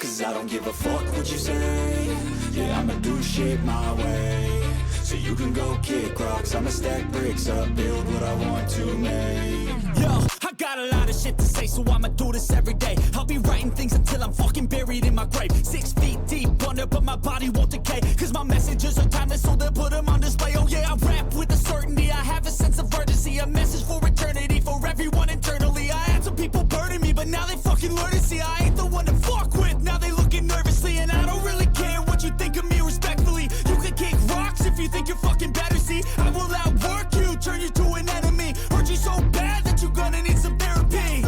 Cause I don't give a fuck what you say. Yeah, I'ma do shit my way. So you can go kick rocks, I'ma stack bricks up, build what I want to make. Yo, I got a lot of shit to say, so I'ma do this every day. I'll be writing things until I'm fucking buried in my grave. 6 feet deep under, but my body won't decay. Cause my messages are timeless, so they'll put them on display. Oh yeah, I rap with a certainty, I have a sense of urgency. A message for eternity, for everyone internally. I had some people burning me, but now they fucking learn to see I ain't the one to fuck with, now they looking nervously. And I don't really care what you think of me, respectfully. You can kick rocks if you think you're fucking better, see. I will outwork you, turn you to an enemy. Hurt you so bad that you're gonna need some therapy.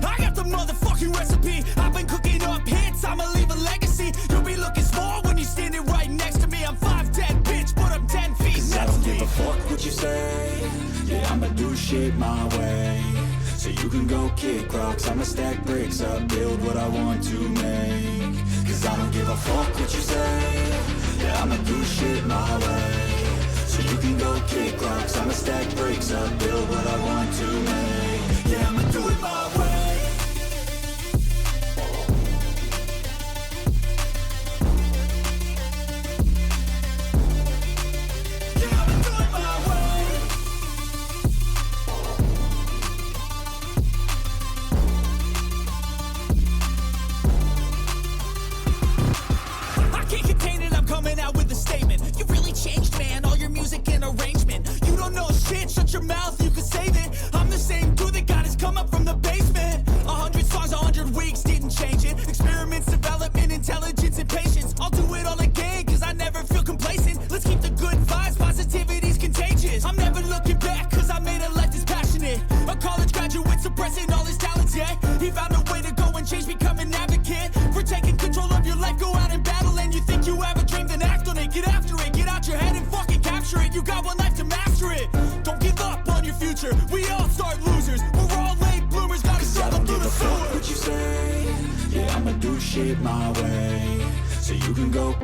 I got the motherfucking recipe. I've been cooking up hits, I'ma leave a legacy. You'll be looking small when you're standing right next to me. I'm 5'10", bitch, but I'm 10 feet. Cause I don't give a fuck what you say. Yeah, I'ma do shit my way. So you can go kick rocks, I'ma stack bricks up, build what I want to make. Cause I don't give a fuck what you say. Yeah, I'ma do shit my way. So you can go kick rocks, I'ma stack bricks up, build what I want to make. Yeah, I'ma do it my way. Yeah, I'ma do it my way. I can't contain it, I'm coming out with a statement. You really changed, man, all your music and arrangement. You don't know shit, shut your mouth, you can save it. I'm the same dude that got his come up from the basement. 100 songs, 100 weeks, didn't change it. Experiments, development, intelligence, and patience. I'll do it all again, cause I never feel complacent. Let's keep the good vibes, positivity's contagious. I'm never looking back, cause I made a life that's passionate. A college graduate suppressing all his talents, yeah. He found a way to go and change, become an advocate. For taking control of your life, go out and battle. And you think you have a dream, then act on it. Get after it, get out your head and fucking capture it. You got one life to master it. Don't give up on your future, we all start losers. We're all late bloomers, gotta Cause I struggle don't through give the a fuck sewer. what you say. Yeah, I'ma do shit my way. So you can go